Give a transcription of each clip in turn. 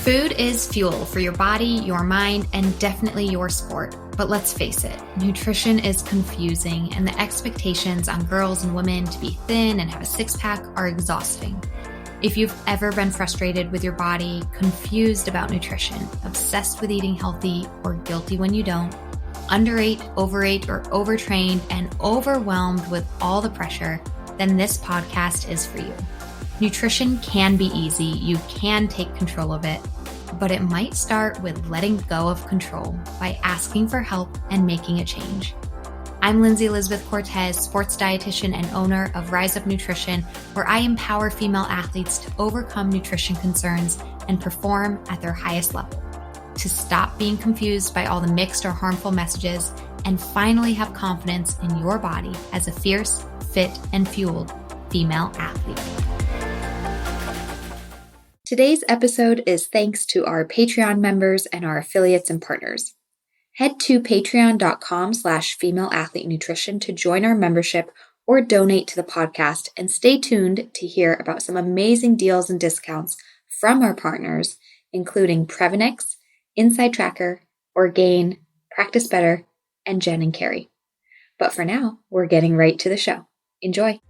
Food is fuel for your body, your mind, and definitely your sport. But let's face it, nutrition is confusing, and the expectations on girls and women to be thin and have a six-pack are exhausting. If you've ever been frustrated with your body, confused about nutrition, obsessed with eating healthy, or guilty when you don't, underate, overate, or overtrained, and overwhelmed with all the pressure, then this podcast is for you. Nutrition can be easy, you can take control of it, but it might start with letting go of control by asking for help and making a change. I'm Lindsay Elizabeth Cortez, sports dietitian and owner of Rise Up Nutrition, where I empower female athletes to overcome nutrition concerns and perform at their highest level, to stop being confused by all the mixed or harmful messages, and finally have confidence in your body as a fierce, fit, and fueled female athlete. Today's episode is thanks to our Patreon members and our affiliates and partners. Head to patreon.com/femaleathletenutrition to join our membership or donate to the podcast, and stay tuned to hear about some amazing deals and discounts from our partners, including Prevenix, Inside Tracker, Orgain, Practice Better, and Jen and Carrie. But for now, we're getting right to the show. Enjoy.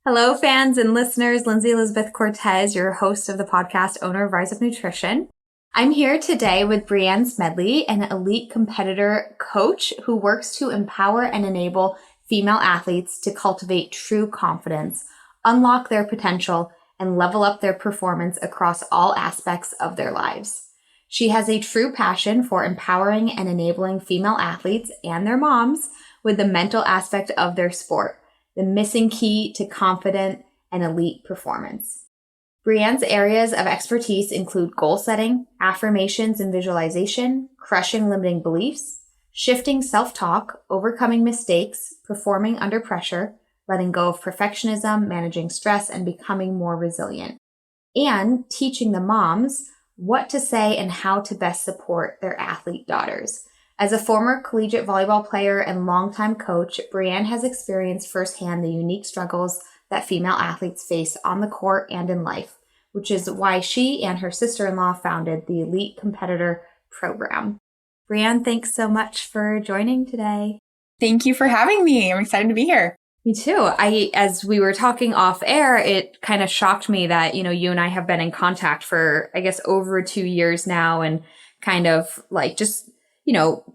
Hello, fans and listeners. Lindsay Elizabeth Cortez, your host of the podcast, owner of Rise Up Nutrition. I'm here today with Breanne Smedley, an elite competitor coach who works to empower and enable female athletes to cultivate true confidence, unlock their potential, and level up their performance across all aspects of their lives. She has a true passion for empowering and enabling female athletes and their moms with the mental aspect of their sport, the missing key to confident and elite performance. Breanne's areas of expertise include goal setting, affirmations and visualization, crushing limiting beliefs, shifting self-talk, overcoming mistakes, performing under pressure, letting go of perfectionism, managing stress, and becoming more resilient, and teaching the moms what to say and how to best support their athlete daughters. As a former collegiate volleyball player and longtime coach, Breanne has experienced firsthand the unique struggles that female athletes face on the court and in life, which is why she and her sister-in-law founded the Elite Competitor Program. Breanne, thanks so much for joining today. Thank you for having me. I'm excited to be here. Me too. As we were talking off air, it kind of shocked me that, you and I have been in contact for, I guess, over 2 years now, and kind of like just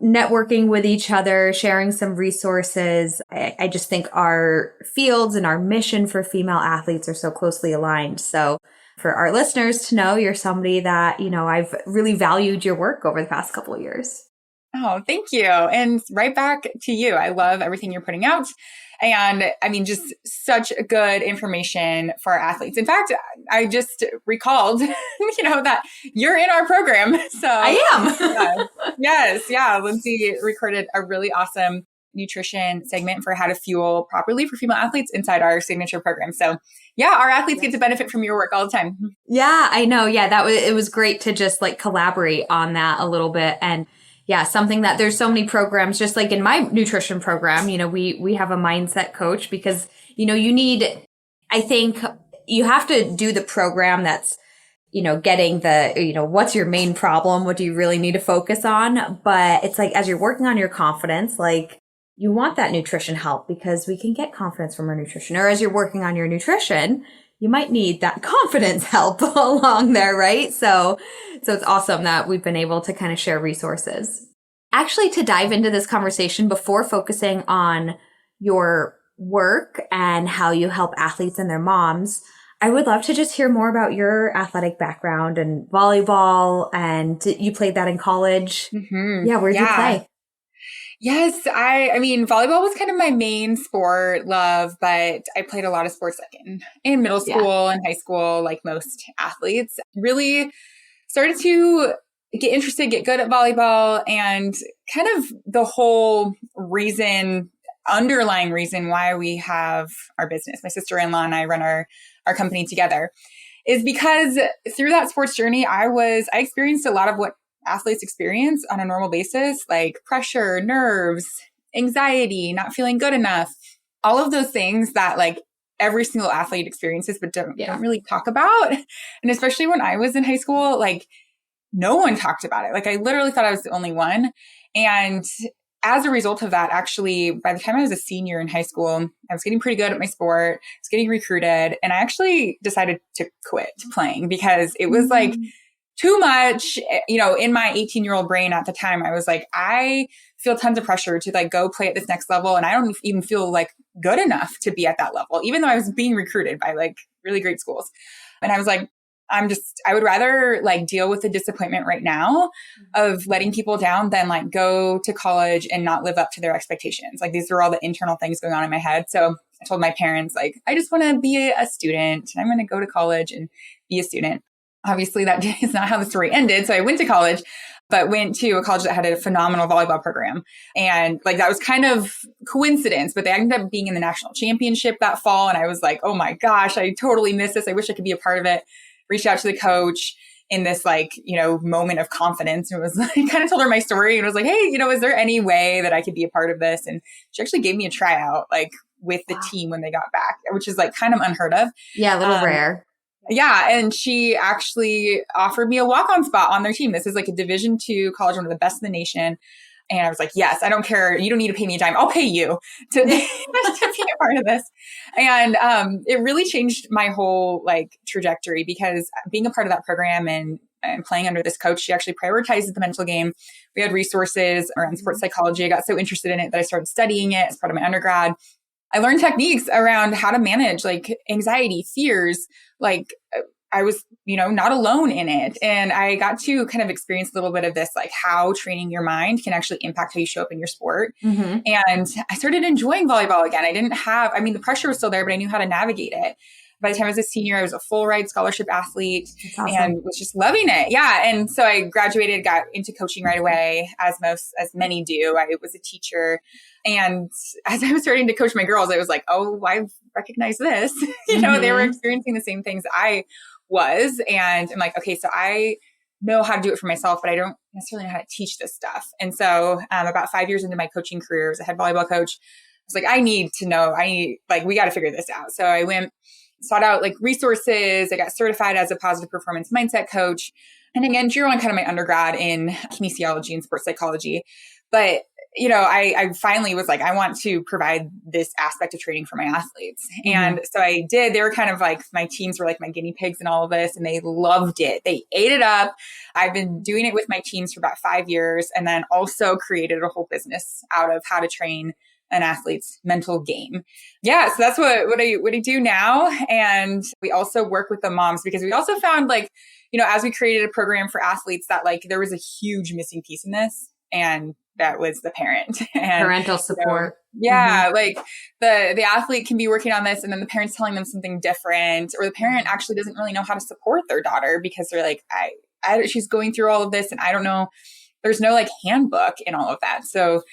networking with each other, sharing some resources. I just think our fields and our mission for female athletes are so closely aligned. So for our listeners to know, you're somebody that, I've really valued your work over the past couple of years. Oh, thank you. And right back to you. I love everything you're putting out. And I mean, just such good information for our athletes. In fact, I just recalled, that you're in our program. So I am. Yes. Yeah. Lindsay recorded a really awesome nutrition segment for how to fuel properly for female athletes inside our signature program. So yeah, our athletes get to benefit from your work all the time. Yeah, I know. Yeah, it was great to just collaborate on that a little bit. And yeah, something that there's so many programs, just like in my nutrition program, we have a mindset coach because, I think you have to do the program that's, getting the, what's your main problem? What do you really need to focus on? But it's like, as you're working on your confidence, you want that nutrition help because we can get confidence from our nutrition. Or as you're working on your nutrition, you might need that confidence help along there, right? So it's awesome that we've been able to kind of share resources. Actually, to dive into this conversation before focusing on your work and how you help athletes and their moms, I would love to just hear more about your athletic background and volleyball. And you played that in college. Mm-hmm. Yeah, where did you play? Yes, I mean, volleyball was kind of my main sport love, but I played a lot of sports in middle school and high school, like most athletes. Really started to get interested, get good at volleyball, and kind of the whole underlying reason why we have our business. My sister-in-law and I run our company together is because through that sports journey, I experienced a lot of what athletes experience on a normal basis, like pressure, nerves, anxiety, not feeling good enough, all of those things that every single athlete experiences, but don't really talk about. And especially when I was in high school, like no one talked about it. Like I literally thought I was the only one. And as a result of that, actually, by the time I was a senior in high school, I was getting pretty good at my sport. I was getting recruited. And I actually decided to quit playing because it was like too much, in my 18-year-old brain at the time. I was like, I feel tons of pressure to like go play at this next level. And I don't even feel like good enough to be at that level, even though I was being recruited by like really great schools. And I was like, I would rather like deal with the disappointment right now of letting people down than like go to college and not live up to their expectations. Like these are all the internal things going on in my head. So I told my parents, like, I just want to be a student and I'm going to go to college and be a student. Obviously that is not how the story ended. So I went to college, but went to a college that had a phenomenal volleyball program. And like, that was kind of coincidence, but they ended up being in the national championship that fall. And I was like, oh my gosh, I totally miss this. I wish I could be a part of it. Reached out to the coach in this like, moment of confidence. And it was like, kind of told her my story and was like, hey, is there any way that I could be a part of this? And she actually gave me a tryout, like with the team when they got back, which is like kind of unheard of. Yeah. A little rare. Yeah. And she actually offered me a walk-on spot on their team. This is like a Division II college, one of the best in the nation. And I was like, yes, I don't care. You don't need to pay me a dime. I'll pay you to be a part of this. And it really changed my whole like trajectory because being a part of that program and playing under this coach, she actually prioritizes the mental game. We had resources around sports psychology. I got so interested in it that I started studying it as part of my undergrad. I learned techniques around how to manage like anxiety, fears, like I was, not alone in it. And I got to kind of experience a little bit of this, like how training your mind can actually impact how you show up in your sport. Mm-hmm. And I started enjoying volleyball again. The pressure was still there, but I knew how to navigate it. By the time I was a senior, I was a full ride scholarship athlete. Awesome. And was just loving it. Yeah. And so I graduated, got into coaching right away, as many do. I was a teacher. And as I was starting to coach my girls, I was like, oh, I recognize this. Mm-hmm. They were experiencing the same things I was. And I'm like, okay, so I know how to do it for myself, but I don't necessarily know how to teach this stuff. And so about 5 years into my coaching career as a head volleyball coach, I was like, we got to figure this out. So I went, sought out like resources. I got certified as a positive performance mindset coach. And again, drew on kind of my undergrad in kinesiology and sports psychology. But I finally was like, I want to provide this aspect of training for my athletes. Mm-hmm. And so I did. They were kind of like, my teams were like my guinea pigs in all of this, and they loved it. They ate it up. I've been doing it with my teams for about 5 years, and then also created a whole business out of how to train an athlete's mental game. Yeah. So that's what I do now. And we also work with the moms because we also found like, as we created a program for athletes that like there was a huge missing piece in this. And that was the parent and parental support. Mm-hmm. Like the athlete can be working on this and then the parent's telling them something different, or the parent actually doesn't really know how to support their daughter because they're like, she's going through all of this and I don't know, there's no like handbook in all of that. So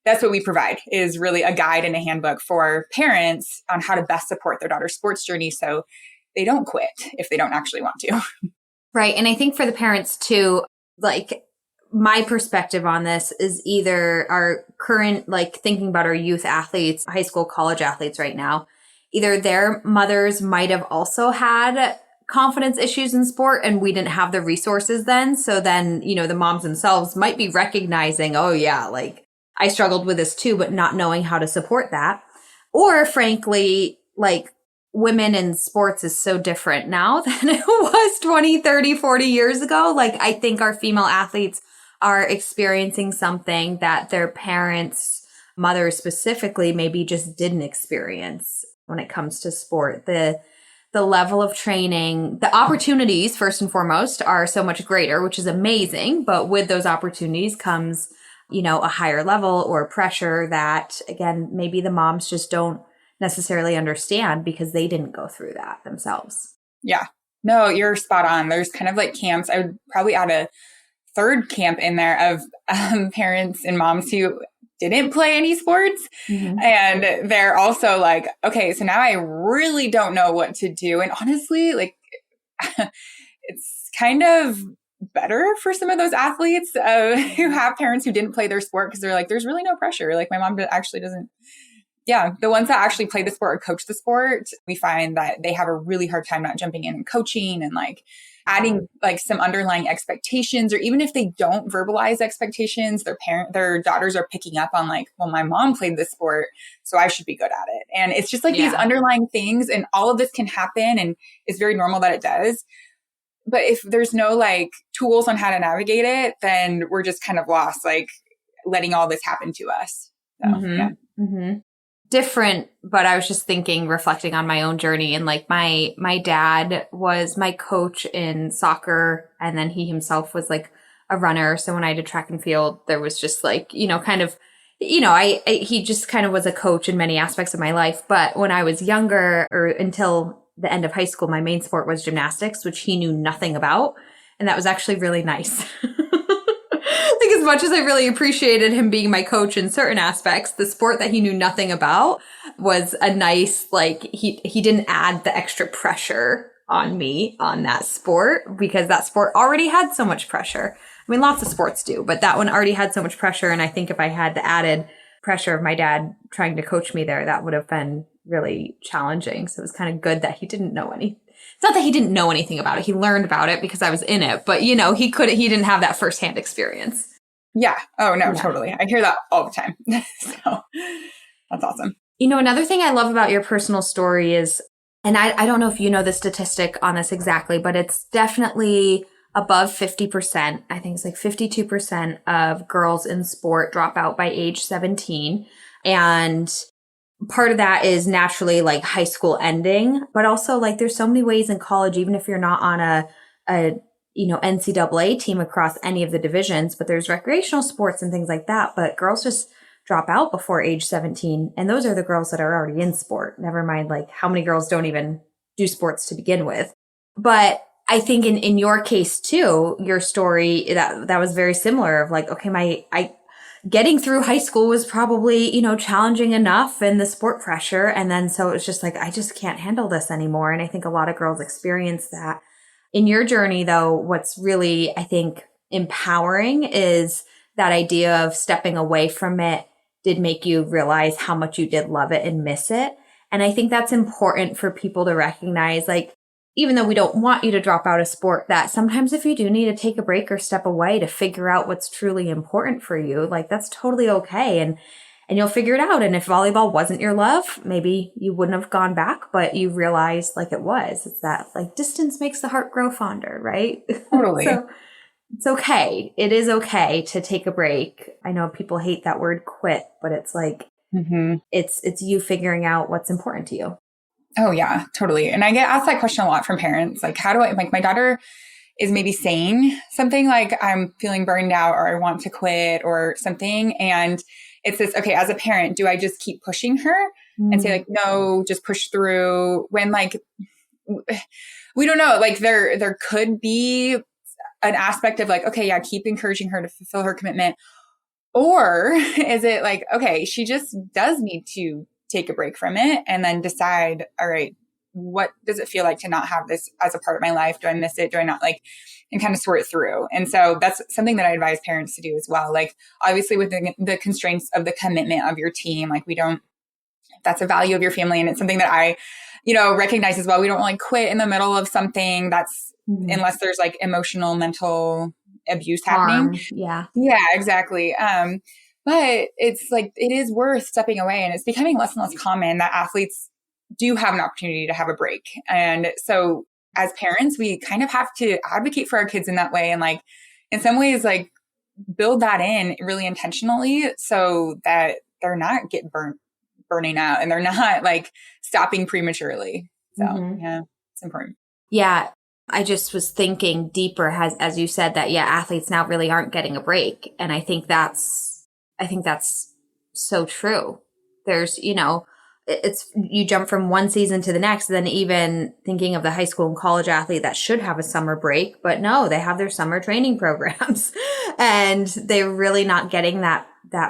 that's what we provide, is really a guide and a handbook for parents on how to best support their daughter's sports journey so they don't quit if they don't actually want to. Right. And I think for the parents too, like my perspective on this is either our current, like thinking about our youth athletes, high school, college athletes right now, either their mothers might have also had confidence issues in sport and we didn't have the resources then. So then, the moms themselves might be recognizing, oh yeah, like I struggled with this too, but not knowing how to support that. Or frankly, like women in sports is so different now than it was 20, 30, 40 years ago. Like I think our female athletes are experiencing something that their parents, mothers specifically, maybe just didn't experience when it comes to sport. The level of training, the opportunities, first and foremost, are so much greater, which is amazing. But with those opportunities comes, a higher level or pressure that, again, maybe the moms just don't necessarily understand because they didn't go through that themselves. Yeah. No, you're spot on. There's kind of like camps. I would probably add a third camp in there of parents and moms who didn't play any sports. Mm-hmm. And they're also like, okay, so now I really don't know what to do. And honestly, like it's kind of better for some of those athletes who have parents who didn't play their sport because they're like, there's really no pressure. Like my mom actually doesn't Yeah, the ones that actually play the sport or coach the sport, we find that they have a really hard time not jumping in and coaching and like adding like some underlying expectations, or even if they don't verbalize expectations, their daughters are picking up on like, well, my mom played this sport, so I should be good at it. And it's just like these underlying things, and all of this can happen, and it's very normal that it does. But if there's no like tools on how to navigate it, then we're just kind of lost, like letting all this happen to us. So, yeah. Mm-hmm. Different, but I was just thinking, reflecting on my own journey, and like my dad was my coach in soccer, and then he himself was like a runner. So when I did track and field, there was just like, kind of, he just kind of was a coach in many aspects of my life. But when I was younger, or until the end of high school, my main sport was gymnastics, which he knew nothing about. And that was actually really nice. Like, as much as I really appreciated him being my coach in certain aspects, the sport that he knew nothing about was a nice, like, he didn't add the extra pressure on me on that sport, because that sport already had so much pressure. I mean, lots of sports do, but that one already had so much pressure. And I think if I had the added pressure of my dad trying to coach me there, that would have been really challenging. So it was kind of good that he didn't know any. It's not that he didn't know anything about it. He learned about it because I was in it, but he didn't have that firsthand experience. Yeah. Oh, no, totally. I hear that all the time. So that's awesome. Another thing I love about your personal story is, and I don't know if you know the statistic on this exactly, but it's definitely above 50%. I think it's like 52% of girls in sport drop out by age 17. And part of that is naturally like high school ending, but also like there's so many ways in college, even if you're not on a NCAA team across any of the divisions, but there's recreational sports and things like that. But girls just drop out before age 17. And those are the girls that are already in sport. Never mind like how many girls don't even do sports to begin with. But I think in your case too, your story, that was very similar of like, okay, getting through high school was probably, challenging enough, and the sport pressure. And then so it was just like, I just can't handle this anymore. And I think a lot of girls experience that. In your journey, though, what's really, I think, empowering is that idea of stepping away from it did make you realize how much you did love it and miss it. And I think that's important for people to recognize, like, even though we don't want you to drop out of sport, that sometimes if you do need to take a break or step away to figure out what's truly important for you, like, that's totally okay. And you'll figure it out. And if volleyball wasn't your love, maybe you wouldn't have gone back, but you realized like it was. It's that like distance makes the heart grow fonder, right? Totally. So it's okay. It is okay to take a break. I know people hate that word quit, but it's like, it's you figuring out what's important to you. Oh yeah, totally. And I get asked that question a lot from parents. Like, how do I, like, my daughter is maybe saying something like, I'm feeling burned out, or I want to quit, or something. And it's this, okay, as a parent, do I just keep pushing her and say like, no, just push through, when like, we don't know, like there could be an aspect of like, okay, yeah, keep encouraging her to fulfill her commitment. Or is it like, okay, she just does need to take a break from it and then decide, all right, what does it feel like to not have this as a part of my life? Do I miss it? Do I not, like, and kind of sort it through. And so that's something that I advise parents to do as well. Like, obviously with the constraints of the commitment of your team, like that's a value of your family. And it's something that I, recognize as well. We don't like quit in the middle of something that's unless there's like emotional, mental abuse happening. Yeah. Yeah, exactly. But it's like, it is worth stepping away, and it's becoming less and less common that athletes do have an opportunity to have a break. And so as parents, we kind of have to advocate for our kids in that way. And like, in some ways, like build that in really intentionally so that they're not burning out, and they're not like stopping prematurely. So yeah, it's important. Yeah. I just was thinking deeper as you said that, yeah, athletes now really aren't getting a break. And I think that's so true. There's, it's, you jump from one season to the next, then even thinking of the high school and college athlete that should have a summer break, but no, they have their summer training programs and they're really not getting that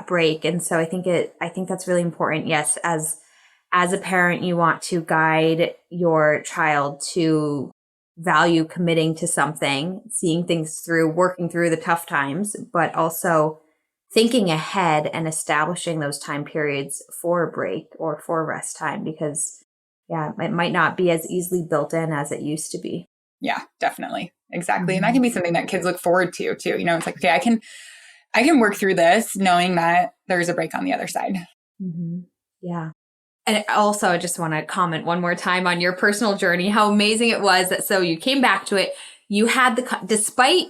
break. And so I think that's really important. Yes. As a parent, you want to guide your child to value committing to something, seeing things through, working through the tough times, but also thinking ahead and establishing those time periods for a break or for rest time, because it might not be as easily built in as it used to be. Yeah, definitely. Exactly. And that can be something that kids look forward to too. It's like, okay, I can work through this knowing that there's a break on the other side. Mm-hmm. Yeah. And also, I just want to comment one more time on your personal journey, how amazing it was that so you came back to it. You had despite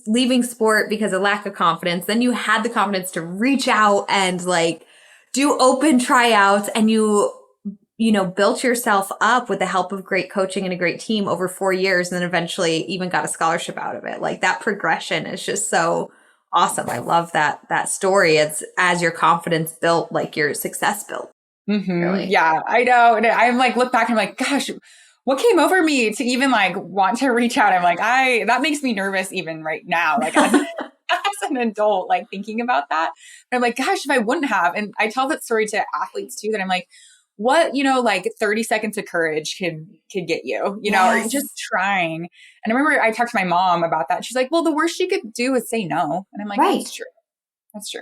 leaving sport because of lack of confidence, then you had the confidence to reach out and like do open tryouts, and you built yourself up with the help of great coaching and a great team over 4 years, and then eventually even got a scholarship out of it. Like, that progression is just so awesome. I love that story. It's as your confidence built, like your success built. Mm-hmm. Really. Yeah, I know. And I'm like, look back and I'm like, gosh, what came over me to even like want to reach out? I'm like, that makes me nervous even right now. Like as an adult, like thinking about that. But I'm like, gosh, if I wouldn't have. And I tell that story to athletes too, that I'm like, what, like 30 seconds of courage could get you, Yes. or just trying. And I remember I talked to my mom about that. She's like, well, the worst she could do is say no. And I'm like, right. That's true. That's true.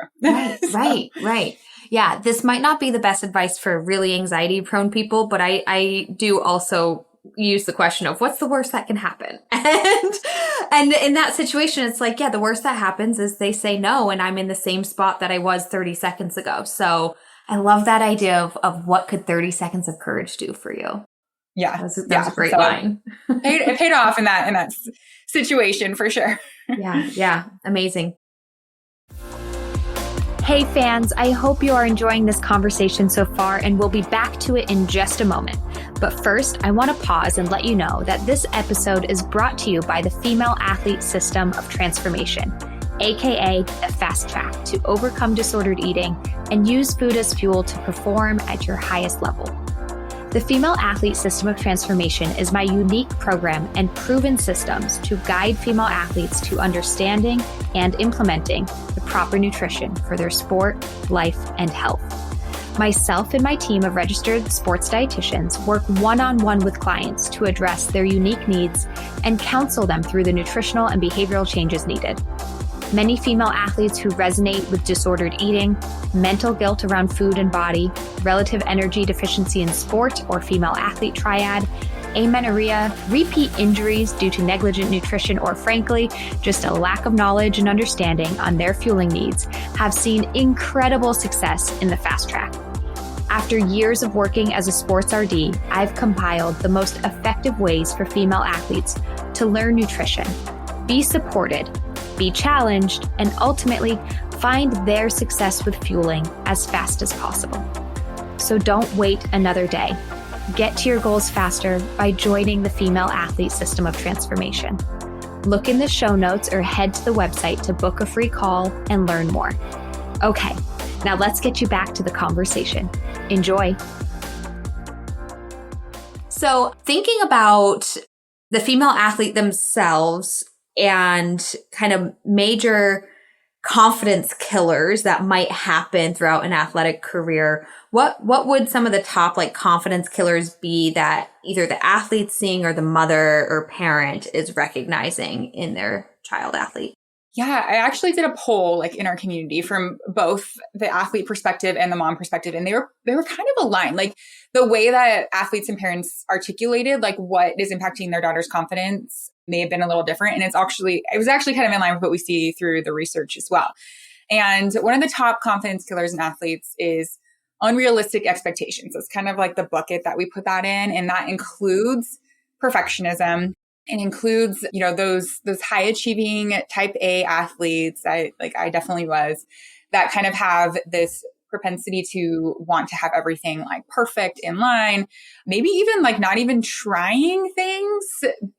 Right. Yeah. This might not be the best advice for really anxiety prone people, but I do also use the question of what's the worst that can happen? And in that situation, it's like, the worst that happens is they say no, and I'm in the same spot that I was 30 seconds ago. So I love that idea of what could 30 seconds of courage do for you. Yeah. That was a great line. It paid off in that situation for sure. Yeah. Amazing. Hey fans, I hope you are enjoying this conversation so far, and we'll be back to it in just a moment. But first, I want to pause and let you know that this episode is brought to you by the Female Athlete System of Transformation, aka the Fast Track, to overcome disordered eating and use food as fuel to perform at your highest level. The Female Athlete System of Transformation is my unique program and proven systems to guide female athletes to understanding and implementing the proper nutrition for their sport, life, and health. Myself and my team of registered sports dietitians work one-on-one with clients to address their unique needs and counsel them through the nutritional and behavioral changes needed. Many female athletes who resonate with disordered eating, mental guilt around food and body, relative energy deficiency in sport or female athlete triad, amenorrhea, repeat injuries due to negligent nutrition, or frankly, just a lack of knowledge and understanding on their fueling needs, have seen incredible success in the Fast Track. After years of working as a sports RD, I've compiled the most effective ways for female athletes to learn nutrition, be supported, be challenged, and ultimately find their success with fueling as fast as possible. So don't wait another day. Get to your goals faster by joining the Female Athlete System of Transformation. Look in the show notes or head to the website to book a free call and learn more. Okay, now let's get you back to the conversation. Enjoy. So thinking about the female athlete themselves and kind of major confidence killers that might happen throughout an athletic career, what would some of the top like confidence killers be that either the athlete's seeing or the mother or parent is recognizing in their child athlete? Yeah, I actually did a poll like in our community from both the athlete perspective and the mom perspective, and they were kind of aligned. Like the way that athletes and parents articulated like what is impacting their daughter's confidence may have been a little different, and it was actually kind of in line with what we see through the research as well. And one of the top confidence killers in athletes is unrealistic expectations. It's kind of like the bucket that we put that in, and that includes perfectionism. It includes, those high achieving type A athletes. I definitely was, that kind of have this propensity to want to have everything like perfect in line, maybe even like not even trying things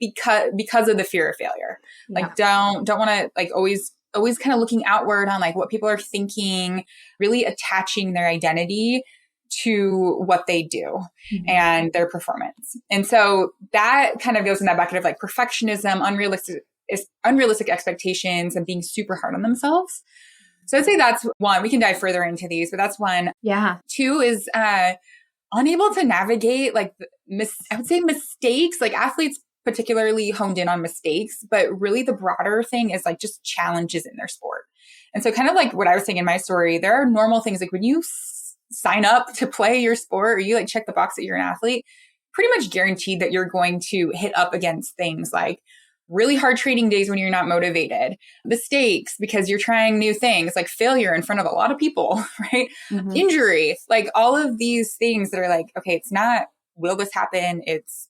because of the fear of failure. Yeah. Like don't want to like always kind of looking outward on like what people are thinking, really attaching their identity to what they do and their performance. And so that kind of goes in that bucket of like perfectionism, unrealistic expectations, and being super hard on themselves. So I'd say that's one. We can dive further into these, but that's one. Yeah. Two is unable to navigate like I would say mistakes. Like athletes particularly honed in on mistakes, but really the broader thing is like just challenges in their sport. And so kind of like what I was saying in my story, there are normal things like when you sign up to play your sport or you like check the box that you're an athlete, pretty much guaranteed that you're going to hit up against things like really hard training days when you're not motivated, mistakes because you're trying new things, like failure in front of a lot of people, right? Mm-hmm. Injury, like all of these things that are like, okay, it's not, will this happen? It's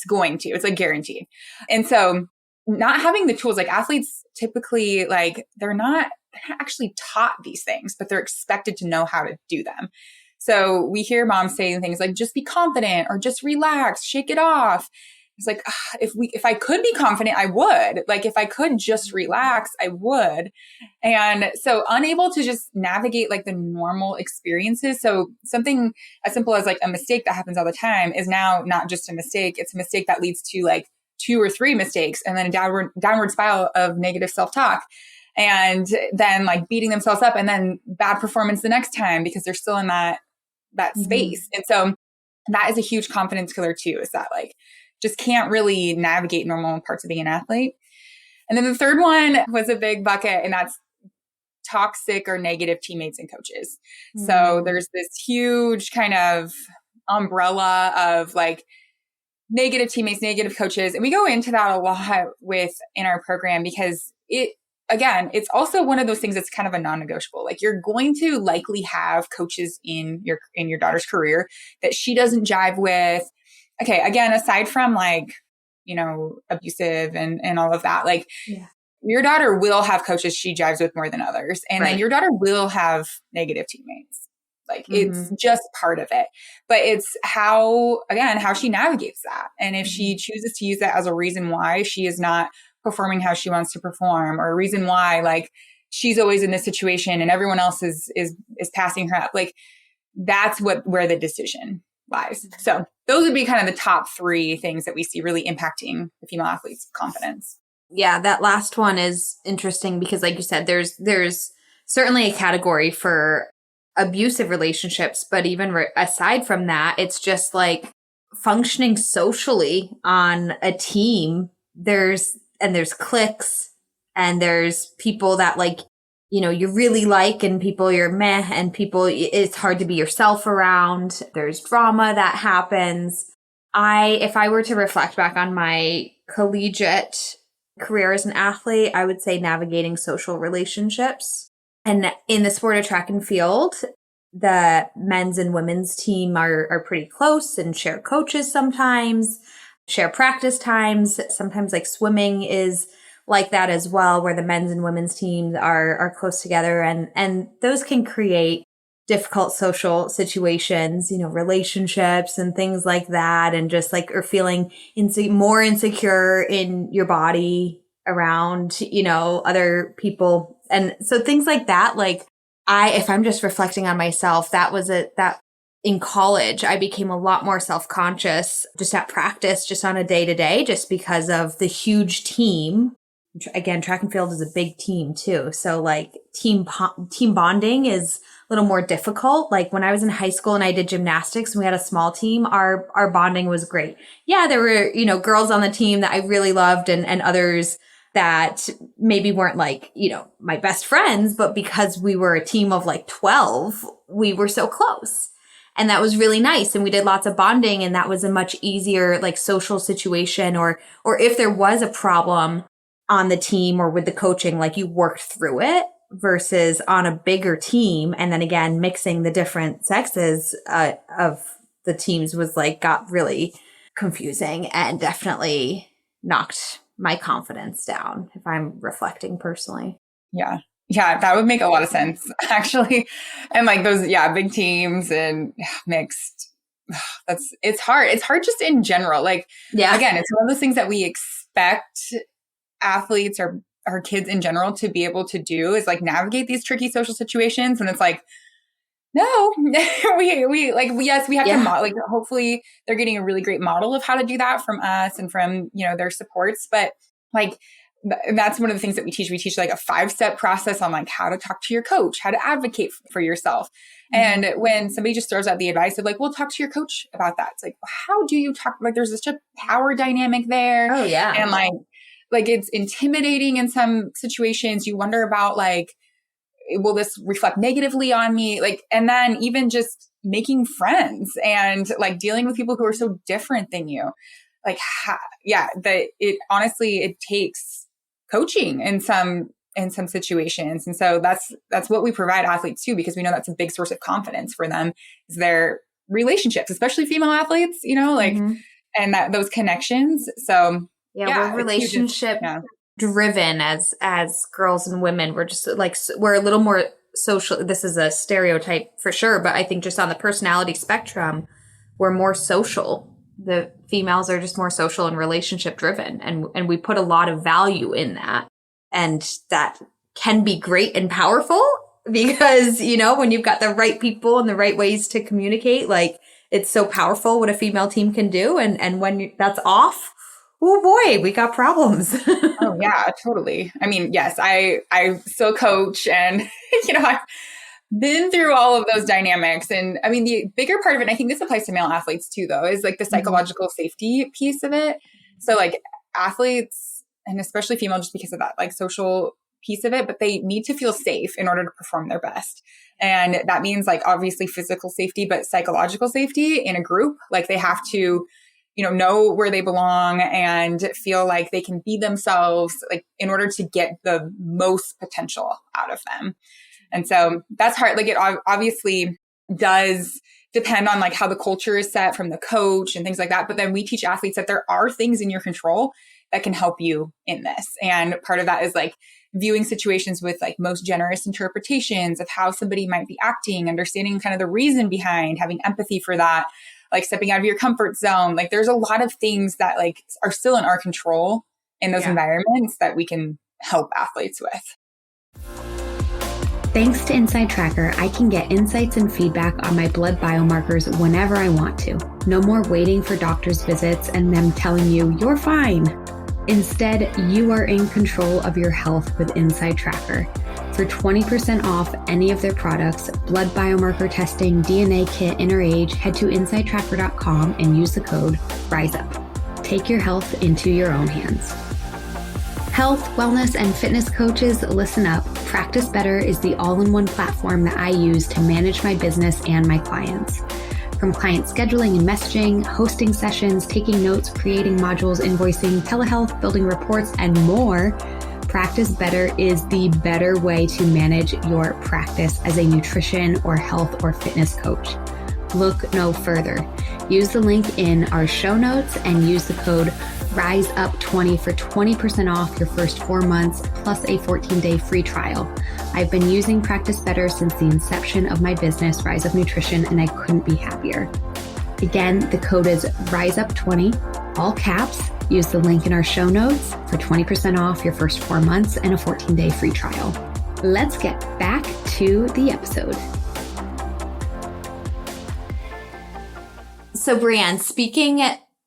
going to, it's like guaranteed. And so not having the tools, like athletes typically, like they're not actually taught these things, but they're expected to know how to do them. So we hear moms saying things like, just be confident or just relax, shake it off. It's like, if I could be confident, I would. Like, if I could just relax, I would. And so unable to just navigate like the normal experiences. So something as simple as like a mistake that happens all the time is now not just a mistake. It's a mistake that leads to like 2 or 3 mistakes and then a downward spiral of negative self-talk. And then like beating themselves up and then bad performance the next time because they're still in that space. And so that is a huge confidence killer too, is that like, just can't really navigate normal parts of being an athlete. And then the third one was a big bucket, and that's toxic or negative teammates and coaches. So there's this huge kind of umbrella of like negative teammates, negative coaches. And we go into that a lot in our program because it's also one of those things that's kind of a non-negotiable. Like you're going to likely have coaches in your daughter's career that she doesn't jive with. Okay, again, aside from like, abusive and all of that, like your daughter will have coaches she jives with more than others. And then your daughter will have negative teammates. Like it's just part of it. But it's how she navigates that. And if she chooses to use that as a reason why she is not performing how she wants to perform, or a reason why like she's always in this situation and everyone else is passing her up, like that's where the decision lies. So those would be kind of the top 3 things that we see really impacting the female athlete's confidence. Yeah, that last one is interesting because like you said, there's certainly a category for abusive relationships, but even aside from that, it's just like functioning socially on a team. There's cliques and there's people that like, you really like and people you're meh and people it's hard to be yourself around. There's drama that happens. If I were to reflect back on my collegiate career as an athlete, I would say navigating social relationships. And in the sport of track and field, the men's and women's team are pretty close and share coaches sometimes, share practice times. Sometimes like swimming is like that as well, where the men's and women's teams are close together and those can create difficult social situations, relationships and things like that. And just like, or feeling more insecure in your body around, other people. And so things like that, like if I'm just reflecting on myself, that in college, I became a lot more self-conscious just at practice, just on a day-to-day, just because of the huge team. Again, track and field is a big team too. So like team bonding is a little more difficult. Like when I was in high school and I did gymnastics and we had a small team, our bonding was great. Yeah, there were, girls on the team that I really loved and others that maybe weren't like, my best friends, but because we were a team of like 12, we were so close. And that was really nice. And we did lots of bonding, and that was a much easier like social situation, or if there was a problem on the team or with the coaching, like you worked through it, versus on a bigger team. And then again, mixing the different sexes of the teams got really confusing and definitely knocked my confidence down if I'm reflecting personally. Yeah. Yeah, that would make a lot of sense, actually. And like those, big teams and mixed. It's hard. It's hard just in general. Like, again, it's one of those things that we expect athletes or kids in general to be able to do, is like navigate these tricky social situations. And it's like, no, we have to like, hopefully they're getting a really great model of how to do that from us and from, their supports. But like, that's one of the things that we teach. We teach like a 5-step process on like how to talk to your coach, how to advocate for yourself. Mm-hmm. And when somebody just throws out the advice of like, well, talk to your coach about that. It's like, how do you talk? Like there's such a power dynamic there. Oh yeah. And like, like it's intimidating in some situations. You wonder about like, will this reflect negatively on me? Like, and then even just making friends and like dealing with people who are so different than you. Like, it takes coaching in some situations. And so that's what we provide athletes too, because we know that's a big source of confidence for them is their relationships, especially female athletes, and those connections. So we're relationship driven as girls and women. We're just like, we're a little more social. This is a stereotype for sure, but I think just on the personality spectrum, we're more social. The females are just more social and relationship driven. And we put a lot of value in that. And that can be great and powerful because, when you've got the right people and the right ways to communicate, like it's so powerful what a female team can do. And when that's off, oh boy, we got problems. Oh yeah, totally. I mean, yes, I still coach and, I've been through all of those dynamics. And I mean, the bigger part of it, and I think this applies to male athletes too, though, is like the psychological safety piece of it. So like athletes, and especially female, just because of that like social piece of it, but they need to feel safe in order to perform their best. And that means like obviously physical safety, but psychological safety in a group. Like they have to know where they belong and feel like they can be themselves, like in order to get the most potential out of them. And so that's hard. Like it obviously does depend on like how the culture is set from the coach and things like that. But then we teach athletes that there are things in your control that can help you in this. And part of that is like viewing situations with like most generous interpretations of how somebody might be acting, understanding kind of the reason behind, having empathy for that, like stepping out of your comfort zone. Like there's a lot of things that like are still in our control in those environments that we can help athletes with. Thanks to Inside Tracker, I can get insights and feedback on my blood biomarkers whenever I want to. No more waiting for doctor's visits and them telling you you're fine. Instead, you are in control of your health with Inside Tracker. For 20% off any of their products, blood biomarker testing, DNA kit, and age, head to InsideTracker.com and use the code RISEUP. Take your health into your own hands. Health, wellness, and fitness coaches, listen up. Practice Better is the all-in-one platform that I use to manage my business and my clients. From client scheduling and messaging, hosting sessions, taking notes, creating modules, invoicing, telehealth, building reports, and more, Practice Better is the better way to manage your practice as a nutrition or health or fitness coach. Look no further. Use the link in our show notes and use the code RISEUP20 for 20% off your first 4 months plus a 14-day free trial. I've been using Practice Better since the inception of my business, Rise Up Nutrition, and I couldn't be happier. Again, the code is RISEUP20, all caps. Use the link in our show notes for 20% off your first 4 months and a 14-day free trial. Let's get back to the episode. So Breanne, speaking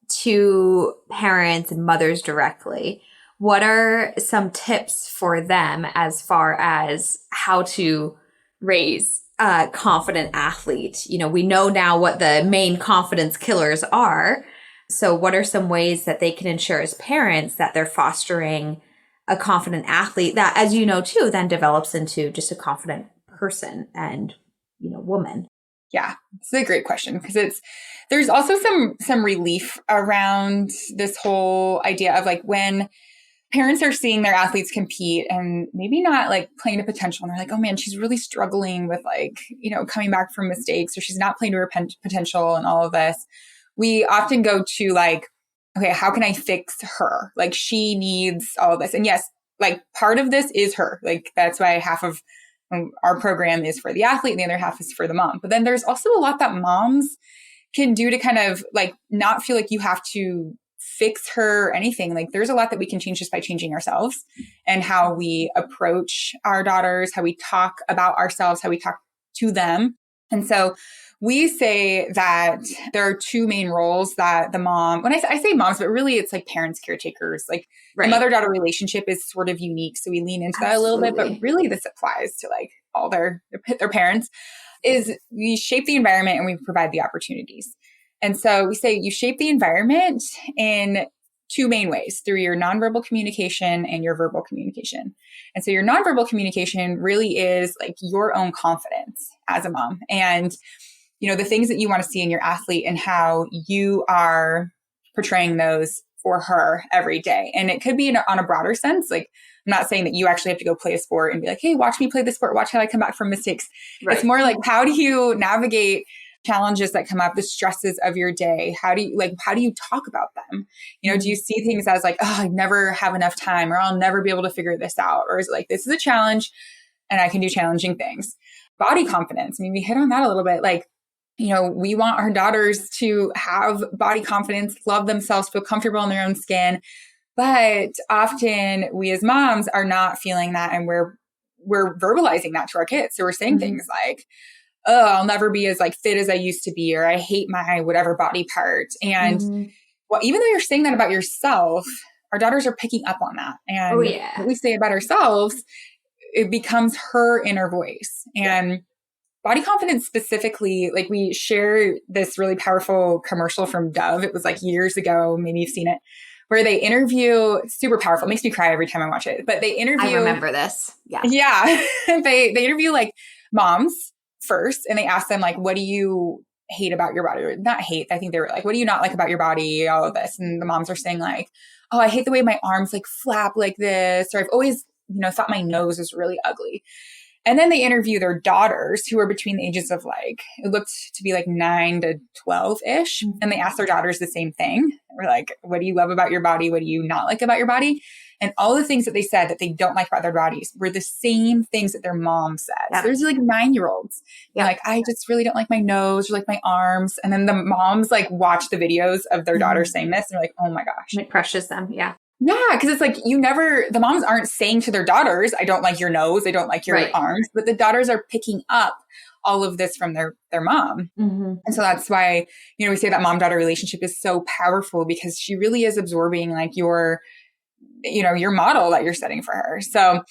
to parents and mothers directly, what are some tips for them as far as how to raise a confident athlete? We know now what the main confidence killers are. So what are some ways that they can ensure as parents that they're fostering a confident athlete that, as you know, too, then develops into just a confident person and, woman? Yeah, it's a great question because there's also some relief around this whole idea of like when parents are seeing their athletes compete and maybe not like playing to potential and they're like, oh man, she's really struggling with like, coming back from mistakes or she's not playing to her potential and all of this. We often go to like, okay, how can I fix her? Like she needs all of this. And yes, like part of this is her. Like that's why half of our program is for the athlete and the other half is for the mom. But then there's also a lot that moms can do to kind of like not feel like you have to fix her or anything. Like there's a lot that we can change just by changing ourselves and how we approach our daughters, how we talk about ourselves, how we talk to them. And so we say that there are two main roles that the mom, when I say moms, but really it's like parents, caretakers, like the mother-daughter relationship is sort of unique. So we lean into that a little bit, but really this applies to like all their parents, is we shape the environment and we provide the opportunities. And so we say you shape the environment in two main ways, through your nonverbal communication and your verbal communication. And so your nonverbal communication really is like your own confidence as a mom, and the things that you want to see in your athlete and how you are portraying those for her every day. And it could be on a broader sense. Like, I'm not saying that you actually have to go play a sport and be like, hey, watch me play the sport. Watch how I come back from mistakes. Right. It's more like, how do you navigate challenges that come up, the stresses of your day? How do you talk about them? Do you see things as like, oh, I never have enough time, or I'll never be able to figure this out? Or is it like, this is a challenge and I can do challenging things? Body confidence. I mean, we hit on that a little bit. Like, we want our daughters to have body confidence, love themselves, feel comfortable in their own skin. But often we as moms are not feeling that, and we're verbalizing that to our kids. So we're saying things like, oh, I'll never be as like fit as I used to be, or I hate my whatever body part. And well, even though you're saying that about yourself, our daughters are picking up on that. And what we say about ourselves, it becomes her inner voice. And body confidence specifically, like, we share this really powerful commercial from Dove. It was like years ago, maybe you've seen it, where they interview, super powerful. It makes me cry every time I watch it. But they interview. I remember this. Yeah. Yeah. They interview like moms first, and they ask them like, what do you hate about your body? Or not hate. I think they were like, what do you not like about your body? All of this. And the moms are saying like, oh, I hate the way my arms like flap like this. Or I've always, thought my nose was really ugly. And then they interview their daughters, who are between the ages of like, it looked to be like 9 to 12-ish. And they ask their daughters the same thing. We're like, what do you love about your body? What do you not like about your body? And all the things that they said that they don't like about their bodies were the same things that their mom said. So there's like 9-year-olds. Like, I just really don't like my nose or like my arms. And then the moms like watch the videos of their daughters saying this, and they're like, oh my gosh. It crushes them. Yeah. Yeah, because it's like, the moms aren't saying to their daughters, I don't like your nose, I don't like your arms, but the daughters are picking up all of this from their mom. And so that's why, we say that mom-daughter relationship is so powerful, because she really is absorbing like your model that you're setting for her. So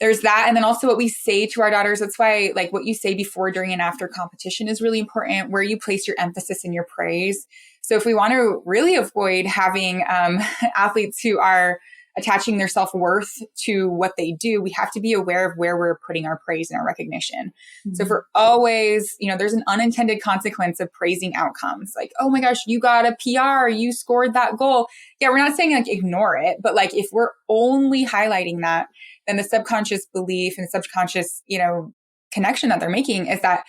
there's that. And then also what we say to our daughters, that's why like what you say before, during, and after competition is really important, where you place your emphasis in your praise. So if we want to really avoid having athletes who are attaching their self-worth to what they do, we have to be aware of where we're putting our praise and our recognition. So if we're always, there's an unintended consequence of praising outcomes. Like, oh my gosh, you got a PR, you scored that goal. Yeah, we're not saying like ignore it, but like if we're only highlighting that, then the subconscious belief and subconscious, connection that they're making is that,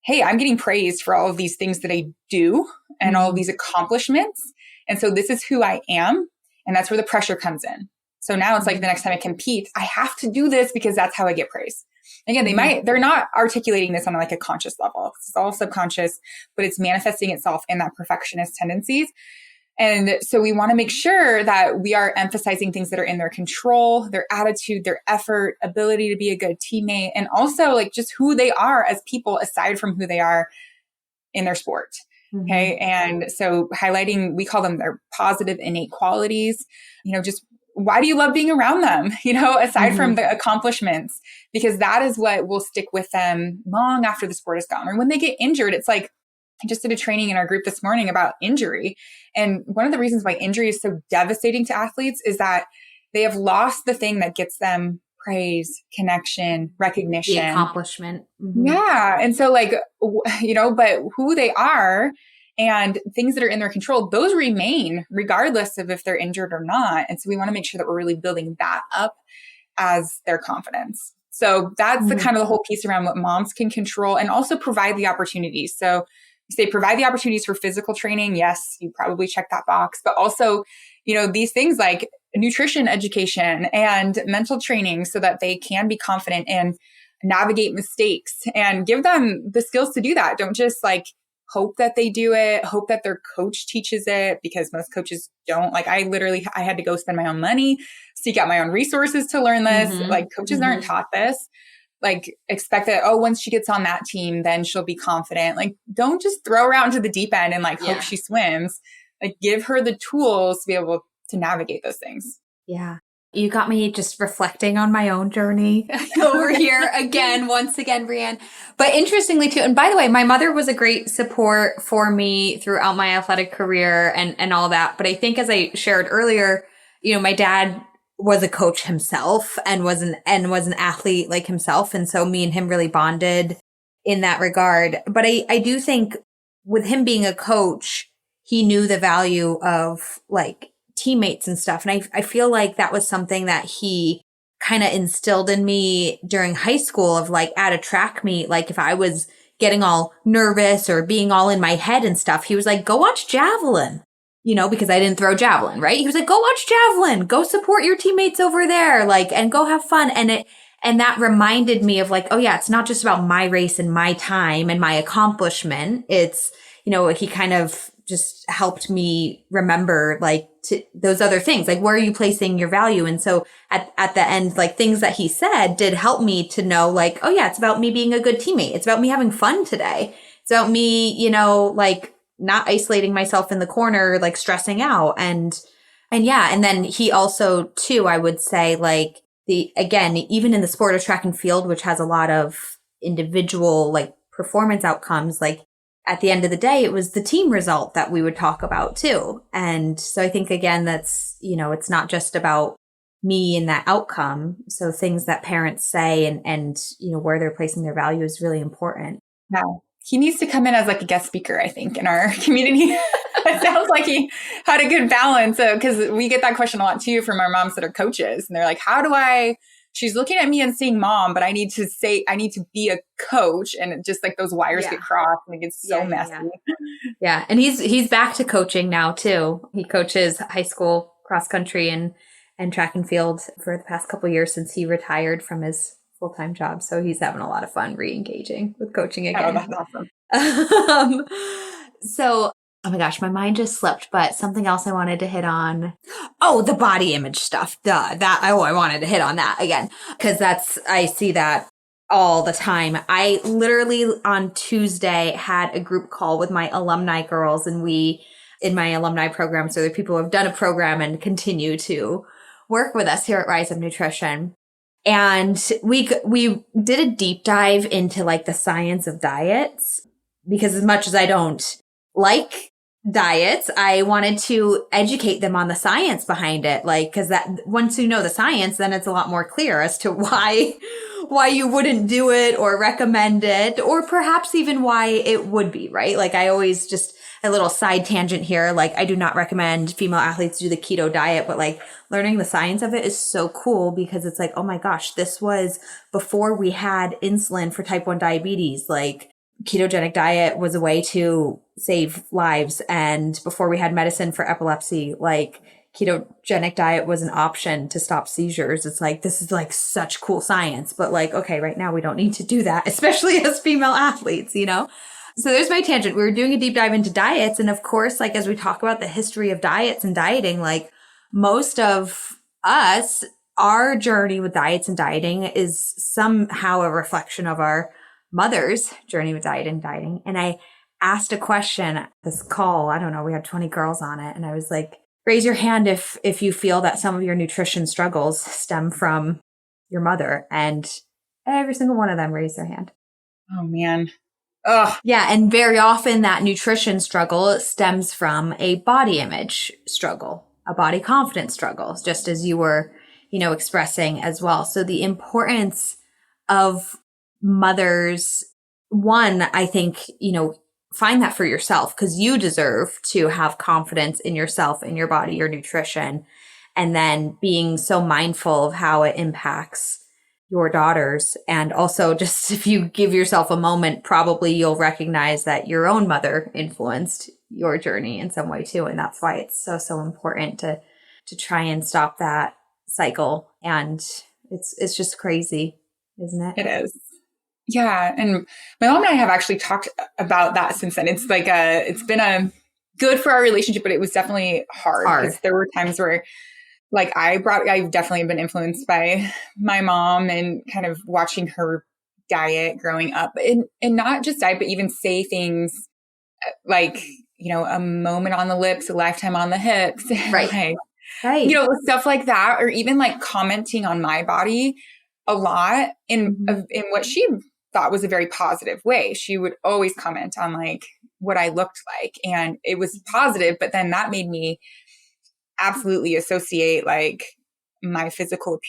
hey, I'm getting praised for all of these things that I do and all of these accomplishments. And so this is who I am. And that's where the pressure comes in. So now it's like the next time I compete, I have to do this because that's how I get praise. Again, they're not articulating this on like a conscious level. It's all subconscious, but it's manifesting itself in that perfectionist tendencies. And so we want to make sure that we are emphasizing things that are in their control, their attitude, their effort, ability to be a good teammate, and also like just who they are as people aside from who they are in their sport. Okay. And so highlighting, we call them their positive innate qualities, just why do you love being around them, aside from the accomplishments, because that is what will stick with them long after the sport is gone. Or when they get injured, it's like, I just did a training in our group this morning about injury. And one of the reasons why injury is so devastating to athletes is that they have lost the thing that gets them praise, connection, recognition, the accomplishment. Yeah. And so like, but who they are and things that are in their control, those remain regardless of if they're injured or not. And so we want to make sure that we're really building that up as their confidence. So that's the kind of the whole piece around what moms can control and also provide the opportunities. So you say provide the opportunities for physical training. Yes, you probably check that box, but also, these things like nutrition education and mental training so that they can be confident and navigate mistakes and give them the skills to do that. Don't just like hope that they do it, hope that their coach teaches it, because most coaches don't. Like I had to go spend my own money, seek out my own resources to learn this. Like coaches aren't taught this. Like expect that, once she gets on that team, then she'll be confident. Like don't just throw her out into the deep end and like hope she swims. Like give her the tools to be able to navigate those things. Yeah. You got me just reflecting on my own journey over here once again, Breanne. But interestingly too, and by the way, my mother was a great support for me throughout my athletic career and all that. But I think as I shared earlier, my dad was a coach himself and was an athlete like himself. And so me and him really bonded in that regard. But I do think with him being a coach, he knew the value of like teammates and stuff. And I feel like that was something that he kind of instilled in me during high school of like at a track meet, like if I was getting all nervous or being all in my head and stuff, he was like, go watch javelin, because I didn't throw javelin, right? He was like, go watch javelin, go support your teammates over there, like, and go have fun. And that reminded me of like, oh yeah, it's not just about my race and my time and my accomplishment. It's, he kind of just helped me remember like those other things, like where are you placing your value? And so at the end, like things that he said did help me to know like, oh yeah, it's about me being a good teammate. It's about me having fun today. It's about me, like not isolating myself in the corner, like stressing out. And then he also too, I would say like even in the sport of track and field, which has a lot of individual like performance outcomes, like at the end of the day, it was the team result that we would talk about too. And so I think, again, that's, it's not just about me and that outcome. So things that parents say and where they're placing their value is really important. Yeah. He needs to come in as like a guest speaker, I think, in our community. It sounds like he had a good balance because we get that question a lot too from our moms that are coaches. And they're like, she's looking at me and saying mom, but I need to be a coach. And just like those wires get crossed and it gets so messy. Yeah. And he's back to coaching now too. He coaches high school cross country and track and field for the past couple of years since he retired from his full-time job. So he's having a lot of fun re-engaging with coaching again. Oh, that's awesome. So, oh my gosh, my mind just slipped, but something else I wanted to hit on. Oh, the body image stuff. I wanted to hit on that again because I see that all the time. I literally on Tuesday had a group call with my alumni girls and we in my alumni program. So there are people who have done a program and continue to work with us here at Rise of Nutrition. And we did a deep dive into like the science of diets because as much as I don't like diets, I wanted to educate them on the science behind it. Like, cause that once you know the science, then it's a lot more clear as to why you wouldn't do it or recommend it, or perhaps even why it would be, right? Like I always just a little side tangent here. Like I do not recommend female athletes do the keto diet, but like learning the science of it is so cool because it's like, oh my gosh, this was before we had insulin for type 1 diabetes. Like ketogenic diet was a way to save lives. And before we had medicine for epilepsy, like ketogenic diet was an option to stop seizures. It's like, this is like such cool science, but like, okay, right now we don't need to do that, especially as female athletes, So there's my tangent. We were doing a deep dive into diets. And of course, like, as we talk about the history of diets and dieting, like most of us, our journey with diets and dieting is somehow a reflection of our mother's journey with diet and dieting. And I asked a question at this call. I don't know. We had 20 girls on it. And I was like, raise your hand if you feel that some of your nutrition struggles stem from your mother. And every single one of them raised their hand. Oh, man. Ugh. Yeah. And very often that nutrition struggle stems from a body image struggle, a body confidence struggle, just as you were, expressing as well. So the importance of mothers, one, I think, find that for yourself because you deserve to have confidence in yourself, in your body, your nutrition, and then being so mindful of how it impacts your daughters. And also just if you give yourself a moment, probably you'll recognize that your own mother influenced your journey in some way too. And that's why it's so important to try and stop that cycle. And it's just crazy, isn't it? It is. Yeah. And my mom and I have actually talked about that since then. It's like it's been good for our relationship, but it was definitely hard. Because there were times where like I've definitely been influenced by my mom and kind of watching her diet growing up and not just diet, but even say things like, a moment on the lips, a lifetime on the hips. Right. Like, Right. Stuff like that, or even like commenting on my body a lot in what she thought was a very positive way. She would always comment on like what I looked like, and it was positive, but then that made me absolutely associate like my physical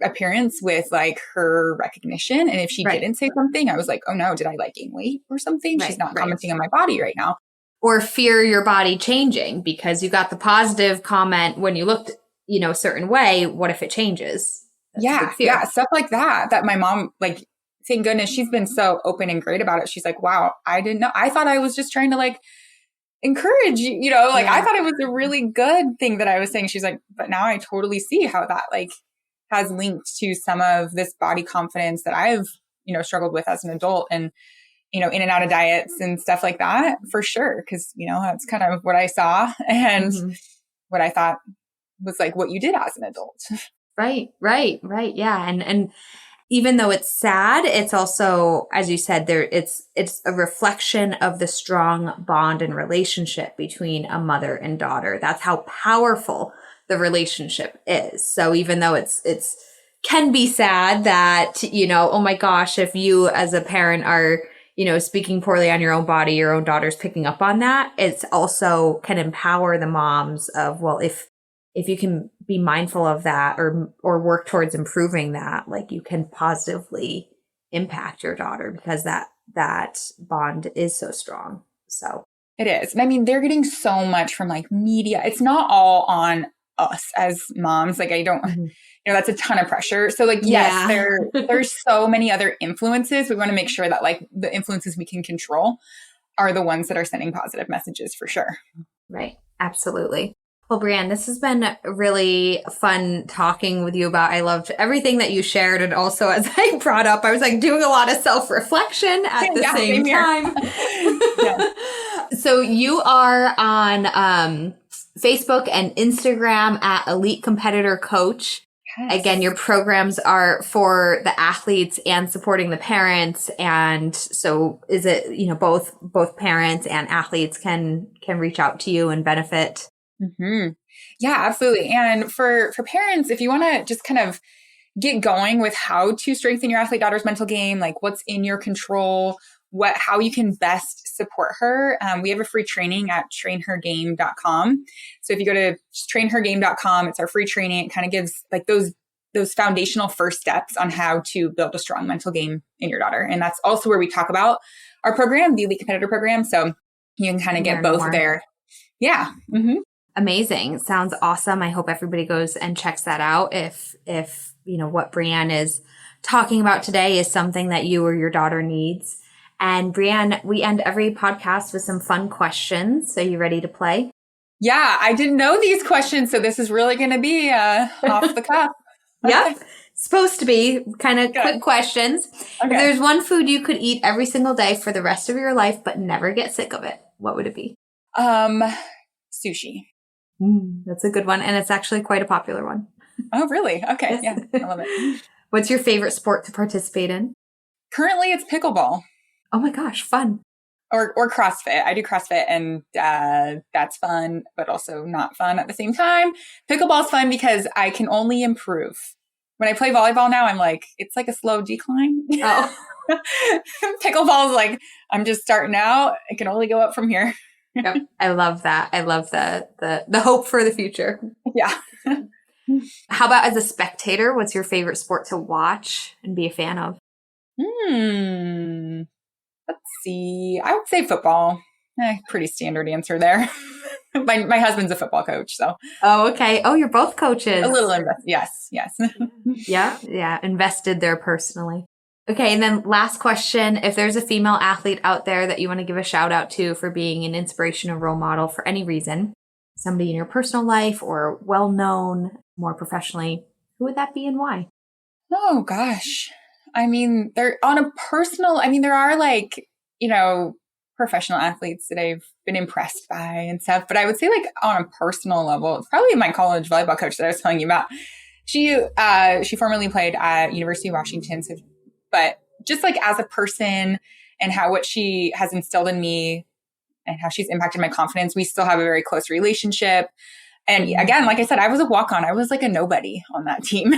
appearance with like her recognition. And if she didn't say something, I was like, oh no, did I like gain weight or something? She's not commenting on my body right now. Or fear your body changing because you got the positive comment when you looked, a certain way. What if it changes? Yeah. Stuff like that my mom, like, thank goodness she's been so open and great about it. She's like, wow, I didn't know. I thought I was just trying to like encourage, I thought it was a really good thing that I was saying. She's like, but now I totally see how that like has linked to some of this body confidence that I've, struggled with as an adult, and in and out of diets and stuff like that, for sure. Cause that's kind of what I saw and what I thought was like what you did as an adult. Right. Yeah. And even though it's sad, it's also, as you said, it's a reflection of the strong bond and relationship between a mother and daughter. That's how powerful the relationship is. So even though it's can be sad that, oh my gosh, if you as a parent are, speaking poorly on your own body, your own daughter's picking up on that. It's also can empower the moms of, well, if you can be mindful of that or work towards improving that, like you can positively impact your daughter because that bond is so strong. So it is. And I mean, they're getting so much from like media. It's not all on us as moms. Like I don't, that's a ton of pressure. So like, yes, there's so many other influences. We want to make sure that like the influences we can control are the ones that are sending positive messages for sure. Right. Absolutely. Well, Breanne, this has been really fun talking with you about, I loved everything that you shared. And also, as I brought up, I was like doing a lot of self-reflection at the same time. So you are on Facebook and Instagram at Elite Competitor Coach. Yes. Again, your programs are for the athletes and supporting the parents. And so is it, both parents and athletes can reach out to you and benefit? Mm-hmm. Yeah, absolutely. And for parents, if you want to just kind of get going with how to strengthen your athlete daughter's mental game, like what's in your control, how you can best support her, we have a free training at trainhergame.com. So if you go to trainhergame.com, it's our free training. It kind of gives like those foundational first steps on how to build a strong mental game in your daughter. And that's also where we talk about our program, the Elite Competitor Program. So you can kind of get both there. Yeah. Mm-hmm. Amazing. Sounds awesome. I hope everybody goes and checks that out. If what Breanne is talking about today is something that you or your daughter needs. And Breanne, we end every podcast with some fun questions. So you ready to play? Yeah, I didn't know these questions. So this is really going to be off the cuff. Yeah. Supposed to be kind of quick questions. Okay. If there's one food you could eat every single day for the rest of your life, but never get sick of it, what would it be? Sushi. That's a good one. And it's actually quite a popular one. Oh, really? Okay. Yes. Yeah, I love it. What's your favorite sport to participate in? Currently, it's pickleball. Oh my gosh, fun. Or CrossFit. I do CrossFit and that's fun, but also not fun at the same time. Pickleball's fun because I can only improve. When I play volleyball now, I'm like, it's like a slow decline. Oh. Pickleball's like, I'm just starting out. I can only go up from here. Yep. I love that. I love the hope for the future. Yeah. How about as a spectator? What's your favorite sport to watch and be a fan of? Let's see. I would say football. Pretty standard answer there. My husband's a football coach, so. Oh, okay. Oh, you're both coaches. A little invested. Yes. Yeah. Invested there personally. Okay. And then last question. If there's a female athlete out there that you want to give a shout out to for being an inspiration or role model for any reason, somebody in your personal life or well-known, more professionally, who would that be and why? Oh, gosh. I mean, there are like, professional athletes that I've been impressed by and stuff, but I would say like on a personal level, it's probably my college volleyball coach that I was telling you about. She formerly played at University of Washington. So, but just like as a person and what she has instilled in me and how she's impacted my confidence, we still have a very close relationship. And again, like I said, I was a walk-on. I was like a nobody on that team.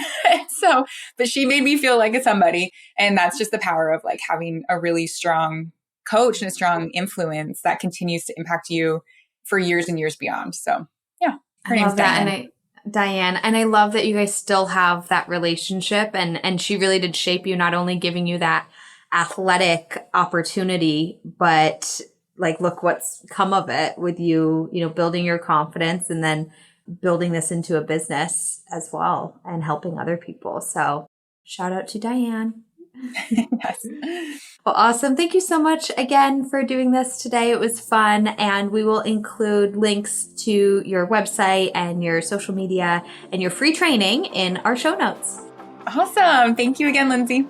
But she made me feel like a somebody. And that's just the power of like having a really strong coach and a strong influence that continues to impact you for years and years beyond. So yeah, her name's Diane. Diane. And I love that you guys still have that relationship, and she really did shape you, not only giving you that athletic opportunity, but like, look what's come of it with you, building your confidence and then building this into a business as well and helping other people. So shout out to Diane. Yes. Well, awesome. Thank you so much again for doing this today. It was fun. And we will include links to your website and your social media and your free training in our show notes. Awesome. Thank you again, Lindsay.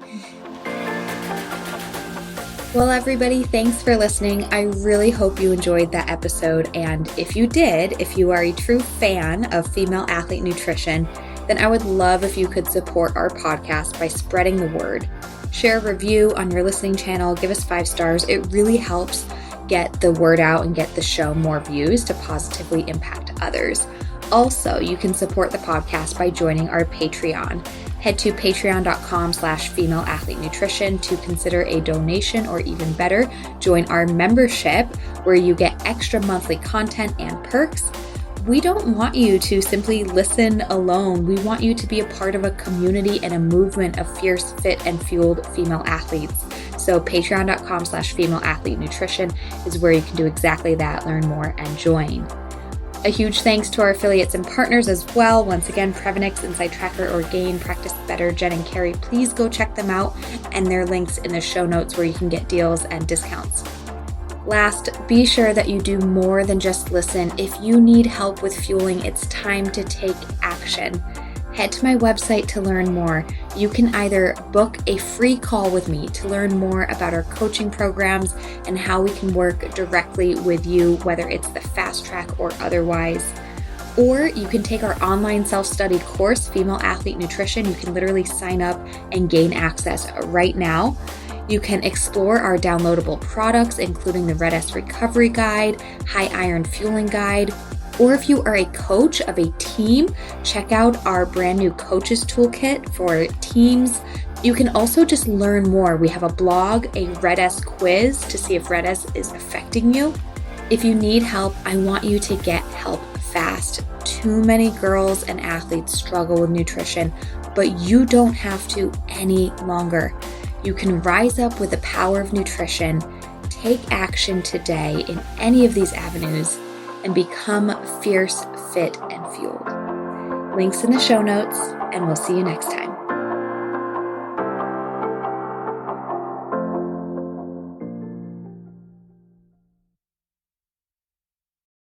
Well, everybody, thanks for listening. I really hope you enjoyed that episode. And if you did, if you are a true fan of female athlete nutrition, then I would love if you could support our podcast by spreading the word. Share a review on your listening channel, give us 5 stars. It really helps get the word out and get the show more views to positively impact others. Also, you can support the podcast by joining our Patreon. Head to patreon.com/female athlete nutrition to consider a donation, or even better, join our membership where you get extra monthly content and perks. We don't want you to simply listen alone. We want you to be a part of a community and a movement of fierce, fit, and fueled female athletes. So patreon.com/female athlete nutrition is where you can do exactly that, learn more, and join. A huge thanks to our affiliates and partners as well. Once again, Prevenix, Insight Tracker, Orgain, Practice Better, Jen and Carrie. Please go check them out, and their links in the show notes where you can get deals and discounts. Last, be sure that you do more than just listen. If you need help with fueling, it's time to take action. Head to my website to learn more. You can either book a free call with me to learn more about our coaching programs and how we can work directly with you, whether it's the fast track or otherwise. Or you can take our online self-study course, Female Athlete Nutrition. You can literally sign up and gain access right now. You can explore our downloadable products, including the Red S Recovery Guide, High Iron Fueling Guide. Or if you are a coach of a team, check out our brand new Coaches Toolkit for teams. You can also just learn more. We have a blog, a Red S quiz to see if Red S is affecting you. If you need help, I want you to get help fast. Too many girls and athletes struggle with nutrition, but you don't have to any longer. You can rise up with the power of nutrition, take action today in any of these avenues, and become fierce, fit, and fueled. Links in the show notes, and we'll see you next time.